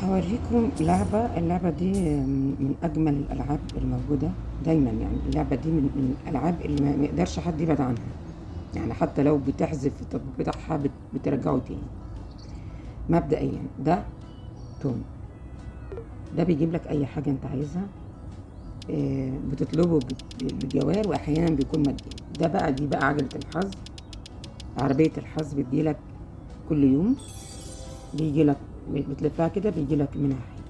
هوريكم اللعبة دي من أجمل الألعاب الموجودة دايما. يعني اللعبة دي من الألعاب اللي ما يقدرش حد يبعد عنها. يعني حتى لو بتحذف التطبيق بتاعها بترجعه تاني. مبدئيا ده توم، ده بيجيب لك أي حاجة أنت عايزها، بتطلبه بالجوار وأحيانا بيكون مجاني. دي بقى عجلة الحظ، عربية الحظ بتجيلك كل يوم، بيجيلك بتلفها كده بيجيلك منها حاجة.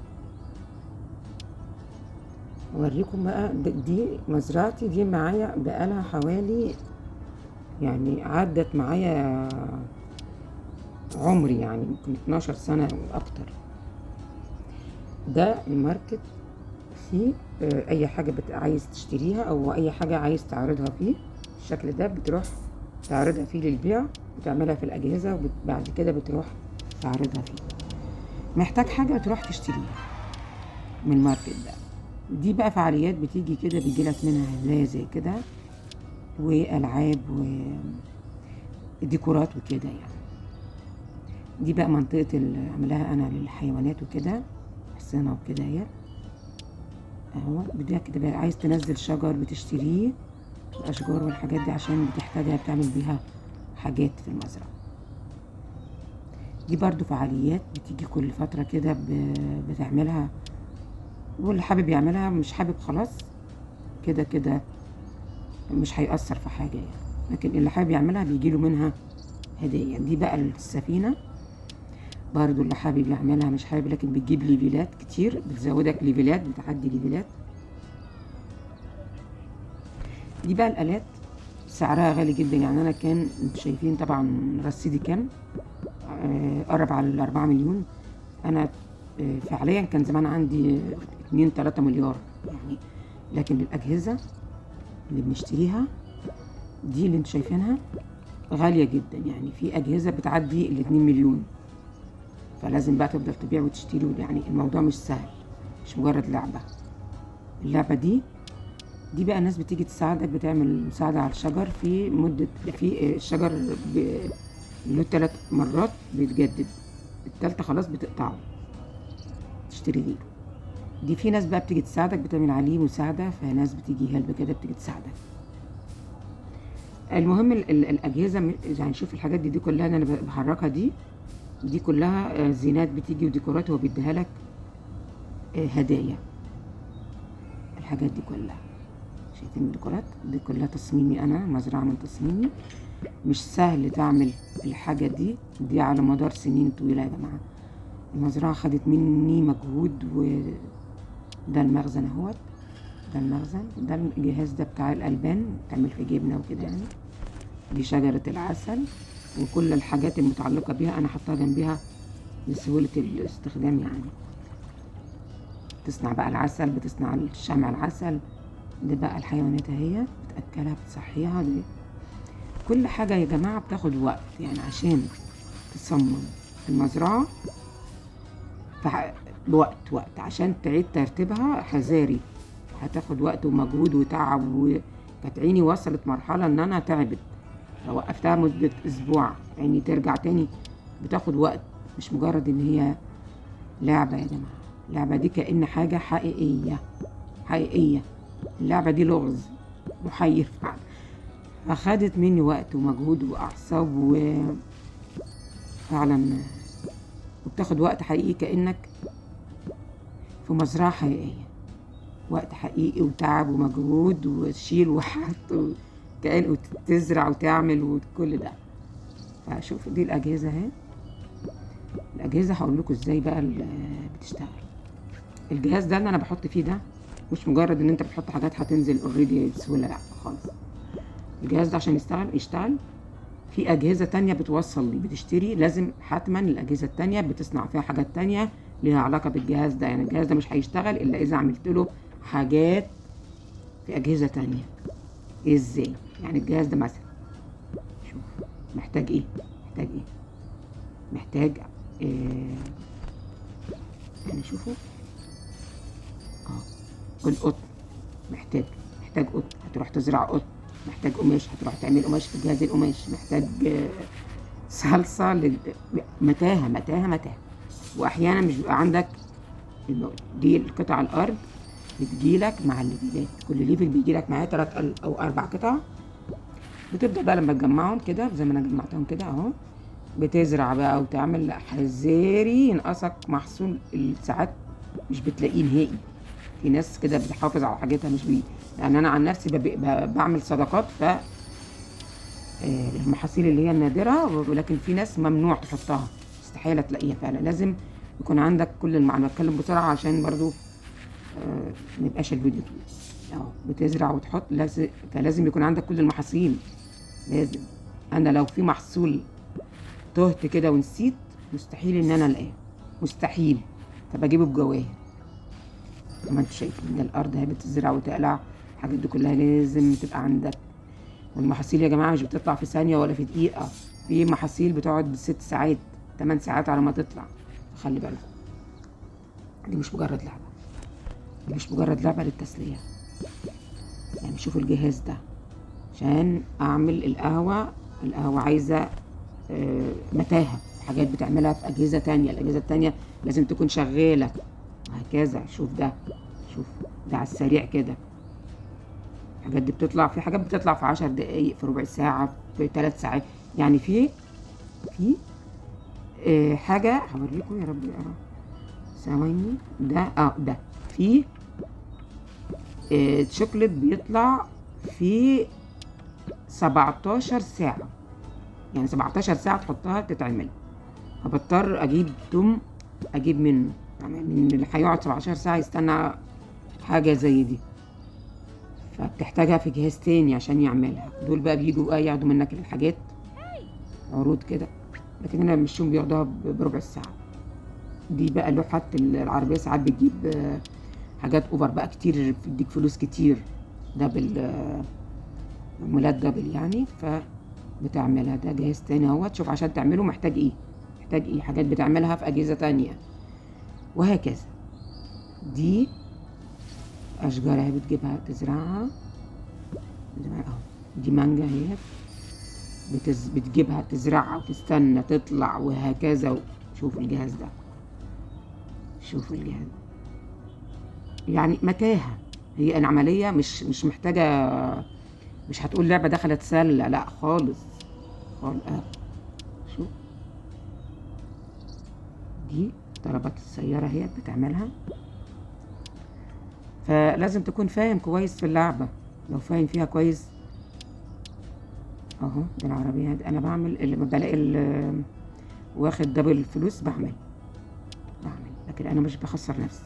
اوريكم بقى دي مزرعتي دي معايا بقالها حوالي، يعني عدت معايا عمري، يعني ممكن 12 سنة او اكتر. ده الماركت فيه اي حاجة عايز تشتريها او اي حاجة عايز تعرضها فيه الشكل ده، بتروح تعرضها فيه للبيع وتعملها في الاجهزة، وبعد كده بتروح تعرضها فيه. محتاج حاجة بتروح تشتريها من الماركت ده. دي بقى فعاليات بتيجي كده، بيجيلك منها هدايا زي كده والعاب وديكورات وكده. يعني دي بقى منطقة اللي عملها انا للحيوانات وكده، حصانة وكده. هي اهو بداية كده بقى عايز تنزل شجر بتشتريه، الاشجار والحاجات دي عشان بتحتاجها بتعمل بيها حاجات في المزرعة. دي برضو فعاليات بتيجي كل فترة كده بتعملها، واللي حابب يعملها مش حابب خلاص كده كده مش هيأثر في حاجة يعني، لكن اللي حابب يعملها بيجيله منها هدية. دي بقى السفينة برضو، اللي حابب يعملها مش حابب لكن بتجيب ليفيلات كتير، بتزودك ليفيلات، بتعدي ليفيلات. دي بقى الآلات سعرها غالي جدا. يعني أنا كان شايفين طبعا رصيدي كام، قرب على 4 مليون. أنا فعليا كان زمان عندي 2-3 مليار يعني. لكن الأجهزة اللي بنشتريها دي اللي انتوا شايفينها غالية جدا. يعني في أجهزة بتعدي 2 مليون، فلازم بقى تفضل تبيع وتشتري. يعني الموضوع مش سهل، مش مجرد لعبة. اللعبة دي بقى ناس بتيجي تساعدك، بتعمل مساعدة على الشجر في مدة، في الشجر له 3 مرات بيتجدد، التالتة خلاص بتقطعه تشتري غيره. دي في ناس بقى بتيجي تساعدك، بتعمل عليه مساعدة، فناس بتيجي هلب كده بتيجي تساعدك. المهم الأجهزة، يعني شوف الحاجات دي كلها أنا بحركها، دي كلها زينات بتيجي وديكورات هو بيديها لك هدايا. الحاجات دي كلها شايفين الديكورات دي كلها تصميمي أنا، مزرعة من تصميمي. مش سهل تعمل الحاجة دي على مدار سنين طويلة يا جماعة. المزرعة خدت مني مجهود. وده المخزن اهوت، ده المخزن، ده الجهاز ده بتاع الألبان، تعمل في جبنة وكده يعني. دي شجرة العسل وكل الحاجات المتعلقة بيها أنا حطها جنبها لسهولة الاستخدام. يعني تصنع بقى العسل، بتصنع شمع العسل. دي بقى الحيوانات اهي بتأكلها بتصحيها. دي كل حاجة يا جماعة بتاخد وقت، يعني عشان تصمم المزرعة بوقت عشان تعيد ترتيبها حذاري هتاخد وقت ومجهود وتعب. وكانت عيني وصلت مرحلة ان انا تعبت، لو وقفتها مدة اسبوع عيني ترجع تاني. بتاخد وقت، مش مجرد ان هي لعبة يا جماعة. اللعبة دي كأن حاجة حقيقية. اللعبة دي لغز محير فعلا، أخدت مني وقت ومجهود وأعصاب وفعلا وبتاخد وقت حقيقي، كأنك في مزرعة حقيقية. وقت حقيقي وتعب ومجهود وتشيل وحط كأن وتزرع وتعمل وكل ده. فشوف دي الأجهزة اهي. الأجهزة هقول لكم ازاي بقى بتشتغل. الجهاز ده اللي أنا بحط فيه ده مش مجرد ان انت بتحط حاجات هتنزل اوريدي بسهولة، لا خالص. الجهاز ده عشان يشتغل في أجهزة تانية بتوصل لي، بتشتري لازم حتما الأجهزة التانية بتصنع فيها حاجات تانية ليها علاقة بالجهاز ده. يعني الجهاز ده مش هيشتغل إلا إذا عملت له حاجات في أجهزة تانية. إزاي؟ يعني الجهاز ده مثلا شوف محتاج إيه؟ محتاج يعني شوفوا القطن، محتاج قطن، هتروح تزرع قطن. محتاج قماش، هتروح تعمل قماش في جهاز القماش. محتاج صلصة متاهة. واحيانا مش بيبقى عندك دي القطع الارض بتجيلك مع الليفلات، كل ليفل بيجيلك معاه 3 او 4 قطع. بتبدأ بقى لما تجمعهم كده زي ما انا جمعتهم كده اهو، بتزرع بقى وتعمل حذاري ينقصك محصول ساعات مش بتلاقيه نهائي. في ناس كده بتحافظ على حاجتها مش يعني انا عن نفسي بعمل صدقات المحاصيل اللي هي النادرة، ولكن في ناس ممنوع تحطها، استحالة تلاقيها فعلا. لازم يكون عندك كل المعلومات. اتكلم بسرعة عشان برضو ميبقاش الفيديو طويل. بتزرع وتحط، فلازم يكون عندك كل المحاصيل. لازم. انا لو في محصول تهت كده ونسيت، مستحيل ان انا الاقيه، مستحيل. فبجيبه بجواهر. زي ما انتوا شايفين ان الارض هي بتزرع وتقلع، الحاجات دي كلها لازم تبقى عندك. والمحاصيل يا جماعه مش بتطلع في ثانيه ولا في دقيقه، في محاصيل بتقعد 6 ساعات 8 ساعات على ما تطلع. خلي بالكم، دي مش مجرد لعبه، دي مش مجرد لعبه للتسليه. يعني شوفوا الجهاز ده عشان اعمل القهوه عايزه متاهه، حاجات بتعملها في اجهزه تانية، الاجهزه التانية لازم تكون شغاله وهكذا. شوف ده، شوف ده على السريع كده. الحاجات دي بتطلع، في حاجات بتطلع في 10 دقايق، في ربع ساعه، في 3 ساعات. يعني في حاجه هوريكم، يا رب اقرا ثواني. ده في شوكليت بيطلع في 17 ساعه، يعني 17 ساعه تحطها تتعمل. فبضطر اجيب منه، يعني من اللي هيقعد 17 ساعه يستنى حاجه زي دي، فبتحتاجها في جهاز تاني عشان يعملها. دول بقى بيجوا بقى ياخدوا منك الحاجات عروض كده، لكن انا مشيهم بياخدوها بربع ساعه. دي بقى لوحة العربية ساعات بتجيب حاجات اوفر بقى كتير، بتديك فلوس كتير، دبل عمولات دبل يعني. فبتعملها. ده جهاز تاني اهو. تشوف عشان تعمله محتاج ايه حاجات بتعملها في اجهزة تانية وهكذا. دي اشجار اهي بتجيبها تزرعها اهو. دي مانجا اهي بتجيبها تزرعها وتستنى تطلع وهكذا. شوف الجهاز ده، شوف الجهاز، يعني متاهة. هي العملية مش محتاجة، مش هتقول لعبة دخلت سلة، لا خالص خالص. شوف دي ضربات السيارة هي بتعملها. فلازم تكون فاهم كويس في اللعبة. لو فاهم فيها كويس اهو. دي العربية دي انا بعمل اللي بلاقي واخد دبل فلوس بعمل، لكن انا مش بخسر نفسي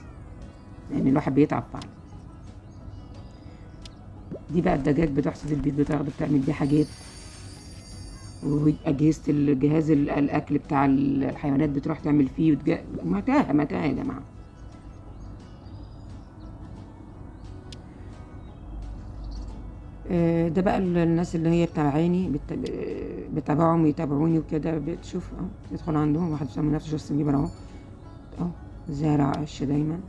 لان الواحد بيتعب فعلا. دي بقى الدجاج بتحصد البيت، بتاخده بتعمل بيه حاجات. وأجهزة الجهاز الأكل بتاع الحيوانات بتروح تعمل فيه متاهة يا جماعة. ده بقى الناس اللي هي بتابعاني بتابعهم ويتابعوني وكده. بتشوف يدخل عندهم واحد بيسمي نفسه جاستن بيبر اهو زارع قش دايما.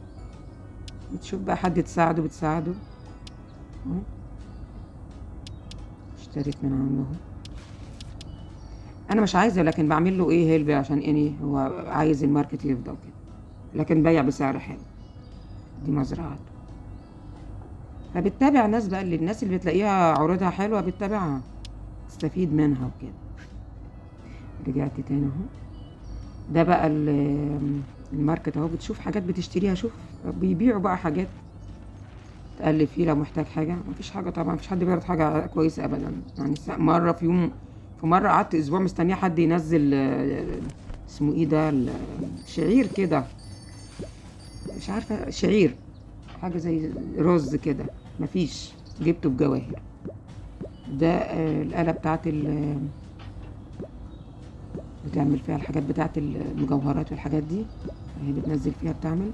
بتشوف بقى حد تساعده بتساعده. اشتريت من عنده. انا مش عايزه، لكن بعمل له هيلب عشان هو عايز الماركت يفضل كده، لكن بيع بسعر حلو. دي مزرعته. فبتتابع ناس بقى، الناس اللي بتلاقيها عروضها حلوه بتتابعها، تستفيد منها وكده. رجعت تاني اهو. ده بقى الماركت اهو. بتشوف حاجات بتشتريها. شوف بيبيعوا بقى حاجات تقلب فيه لو محتاج حاجه. مفيش حاجه طبعا، مفيش حد بيعرض حاجه كويسه ابدا. يعني مره في مره قعدت اسبوع مستنيه حد ينزل اسمه ده الشعير كده، مش عارفه، شعير حاجه زي رز كده، مفيش. جبته بجواهر. ده الآلة بتاعت بتعمل فيها الحاجات بتاعت المجوهرات والحاجات دي. هي بتنزل فيها بتعمل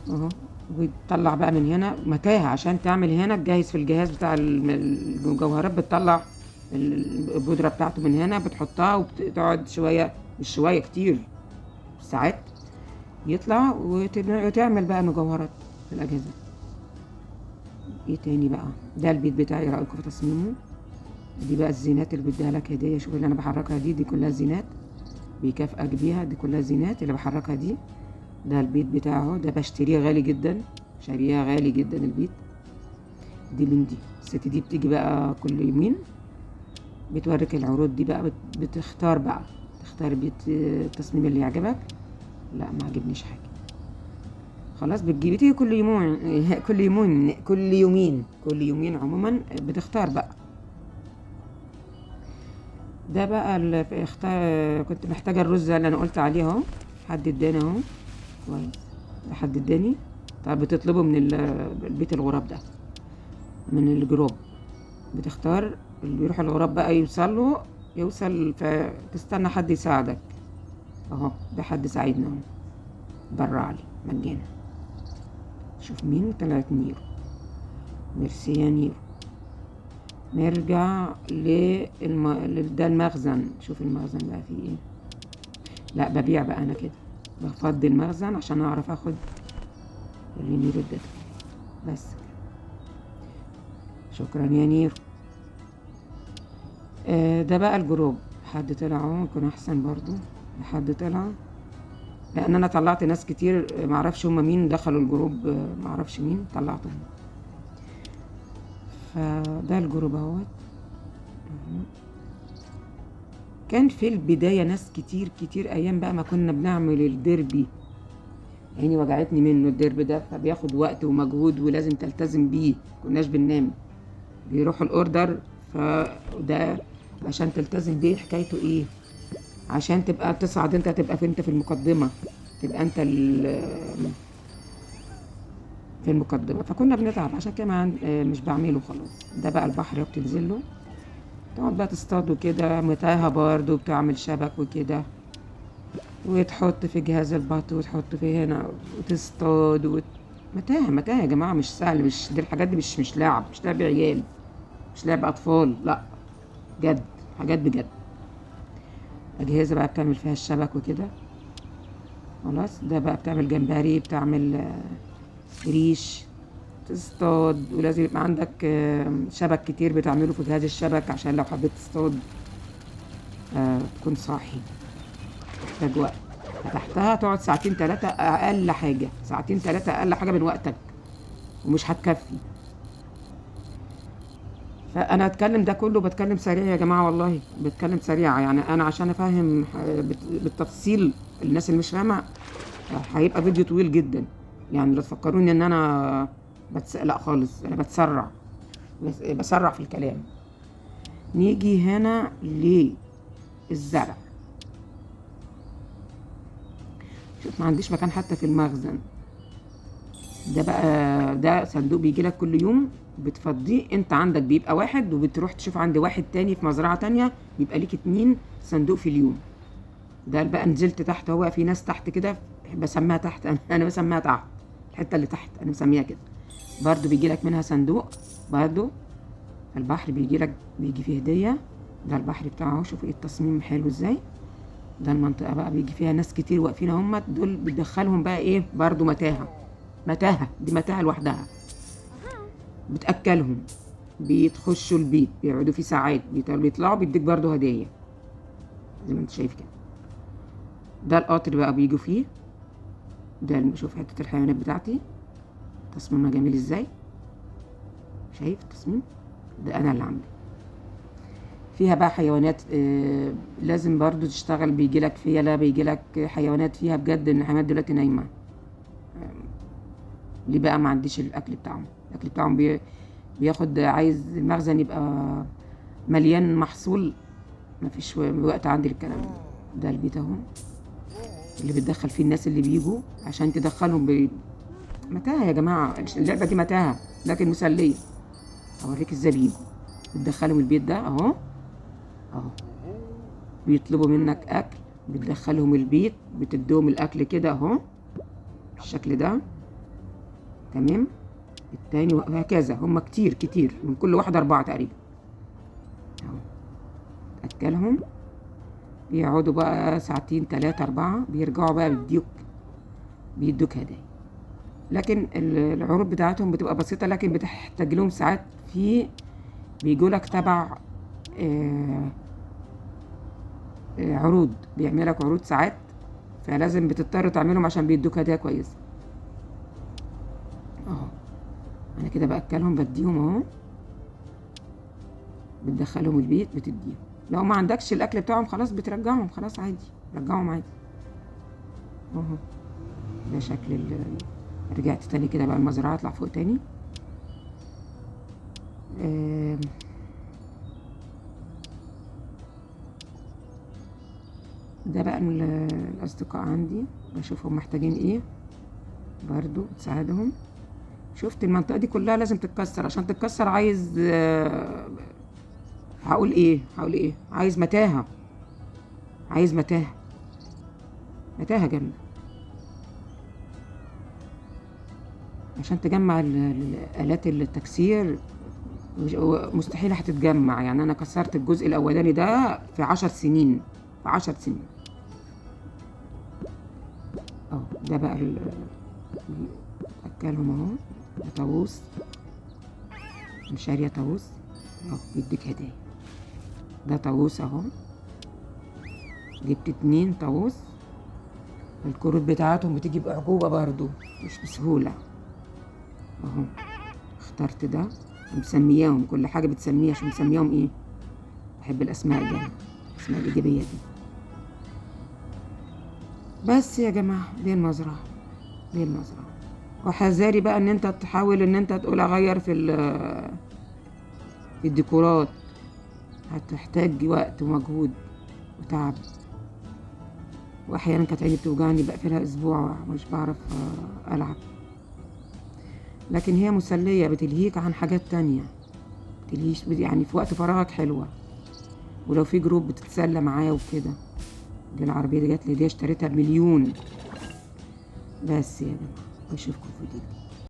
اهو. وتطلع بقى من هنا متاهة عشان تعمل هنا تجهز في الجهاز بتاع المجوهرات. بتطلع البودرة بتاعته من هنا، بتحطها وبتقعد شوية، مش شوية، كتير ساعات يطلع وتعمل بقى مجوهرات في الأجهزة. ايه تاني بقى؟ ده البيت بتاعي، رأيكم في تصميمه. دي بقى الزينات اللي بديها لك هدية. شوف اللي انا بحركها دي كلها زينات. بيكافئك بيها. دي كلها زينات اللي بحركها دي. ده البيت بتاعه، ده بشتريه غالي جدا، شاريها غالي جدا البيت. دي من دي الست دي بتيجي بقى كل يومين بتوريك العروض دي بقى، بتختار بقى، تختار بيت التصميم اللي يعجبك. لا ما عجبنيش حاجه، خلاص بتجيبي تيجي كل يومين كل يومين عموما بتختار بقى. ده بقى اللي اختار. كنت محتاجه الرز اللي انا قلت عليه اهو، حد اداني اهو كويس، ده حد اداني. طب بتطلبه من البيت الغراب ده، من الجروب، بتختار اللي بيروح الغراب بقى يوصل فتستنى حد يساعدك اهو. ده حد ساعدنا اهو، برع لي مجانا. شوف مين طلعت، نيرو. ميرسي يا نيرو. نرجع ده المخزن. شوف المخزن بقى فيه ايه. لا ببيع بقى انا كده، بفضي المخزن عشان اعرف اخد اللي نيرو ادته بس. شكرا يا نيرو. ده بقى الجروب. حد طلع اهو، يكون احسن برضو. حد طلع لان انا طلعت ناس كتير معرفش هما مين دخلوا الجروب، معرفش مين طلعتهم. فده الجروب اهوت. كان في البداية ناس كتير ايام بقى ما كنا بنعمل الديربي. عيني وجعتني منه الديربي ده، فبياخد وقت ومجهود ولازم تلتزم بيه، كناش بننام. بيروحوا الاوردر، فده عشان تلتزم بيه حكايته ايه، عشان تبقى تصعد انت، تبقى انت في المقدمة، تبقى انت في المقدمة. فكنا بنتعب عشان كده مش بعمله خلاص. ده بقى البحر بتنزل له، تقعد بقى تصطاد وكده، متاهة برضه بتعمل شبك وكده، وتحط في جهاز البط وتحط في هنا وتصطاد متاهة يا جماعة، مش سهل. مش دي الحاجات دي مش لعب، مش لعب عيال، مش لعب أطفال، لا جد، حاجات بجد. أجهزة بقى بتعمل فيها الشبك وكده. خلاص ده بقى بتعمل جمبري، بتعمل ريش، تصطاد. ولازم يبقى عندك شبك كتير بتعمله في جهاز الشبك عشان لو حبيت تصطاد تكون صاحي. محتاج وقت. فتحتها تقعد ساعتين 3 أقل حاجة، ساعتين 3 أقل حاجة من وقتك، ومش هتكفي. فأنا أتكلم ده كله بتكلم سريع يا جماعة، والله بتكلم سريع يعني. أنا عشان أفهم بالتفصيل الناس اللي مش فاهمة هيبقى فيديو طويل جدا يعني. لا تفكروني إن أنا لا خالص، أنا بسرع في الكلام. نيجي هنا للزرع. شوف ما عنديش مكان حتى في المخزن. ده بقى ده صندوق بيجي لك كل يوم بتفضيه انت، عندك بيبقى واحد، وبتروح تشوف عند واحد تاني في مزرعة تانية بيبقى ليك 2 صندوق في اليوم. ده بقى نزلت تحت، هو في ناس تحت كده بسميها تحت، انا بسميها تحت، الحتة اللي تحت انا بسميها كده. برضو بيجي لك منها صندوق برضو. البحر بيجي فيه هدية. ده البحر بتاعه، شوفوا ايه التصميم حلو ازاي. ده المنطقة بقى بيجي فيها ناس كتير واقفين هم، دول بتدخلهم بقى ايه برضو متاهة دي متاهة لوحدها. بتأكلهم، بيتخشوا البيت بيقعدوا فيه ساعات، بيطلعوا بيديك برضو هدية زي ما انت شايف كده. ده القطر بقى بيجوا فيه. ده شوف حتة الحيوانات بتاعتي تصميمها جميل ازاي، شايف التصميم ده انا اللي عامله. فيها بقى حيوانات لازم برضو تشتغل. بيجيلك فيلا، بيجيلك حيوانات فيها بجد. ان الحيوانات دلوقتي نايمة ليه بقى؟ ما عنديش الاكل بتاعهم. الاكل بتاعهم بياخد، عايز المخزن يبقى مليان محصول، ما فيش وقت عندي للكلام ده. ده البيت اهو اللي بتدخل فيه الناس اللي بيجوا عشان تدخلهم متاهة يا جماعة. اللعبة دي متاهة لكن مسلية. اوريك ازاي بيجوا. بتدخلهم البيت ده اهو، بيطلبوا منك اكل، بتدخلهم البيت، بتديهم الاكل كده اهو بالشكل ده، تمام. التاني وهكذا. هم كتير من كل واحدة 4 تقريبا اهو. تأكلهم، بيقعدوا بقى ساعتين 3 4، بيرجعوا بقى بيدوك هدايا. لكن العروض بتاعتهم بتبقى بسيطة، لكن بتحتاج لهم ساعات. بيجوا لك تبع عروض، بيعملك عروض ساعات، فلازم بتضطر تعملهم عشان بيدوك هدية كويسة. اهو انا كده باكلهم بديهم اهو، بتدخلهم البيت بتديهم. لو ما عندكش الاكل بتاعهم خلاص بترجعهم، خلاص عادي رجعهم عادي. اهو ده شكل رجعت تاني كده بقى المزرعة، اطلع فوق تاني. آم، ده بقى الاصدقاء عندي، بشوفهم محتاجين ايه برضو تساعدهم. شفت المنطقة دي كلها لازم تتكسر، عشان تتكسر عايز هقول ايه عايز متاهة، عايز متاهة، متاهة جامدة عشان تجمع الآلات التكسير. مستحيل هتتجمع، يعني أنا كسرت الجزء الأولاني ده في 10 سنين، في 10 سنين. اه ده بقى أكلهم اهو. ده طاووس، شارية طاووس اهو بيديك هدايا. ده طاووس اهو، جبت 2 طاووس. الكروت بتاعتهم بتيجي بأعجوبة برضو، مش بسهولة اهو. اخترت ده ومسمياهم، كل حاجة بتسميها، شو مسمياهم ايه، بحب الأسماء دي، الأسماء الإيجابية دي. بس يا جماعة دي المزرعة، دي المزرعة. وحذاري بقى ان انت تحاول ان انت تقول اغير في الديكورات، هتحتاج وقت ومجهود وتعب. واحيانا كانت عيني بتوجعني بقفلها اسبوع مش بعرف العب، لكن هي مسلية، بتلهيك عن حاجات تانية، بتلهيش يعني في وقت فراغك حلوة، ولو في جروب بتتسلى معاه وكده. دي العربية دي جات لي، دي اشتريتها ب1 مليون. بس يا جماعة اشوفكم في فيديو.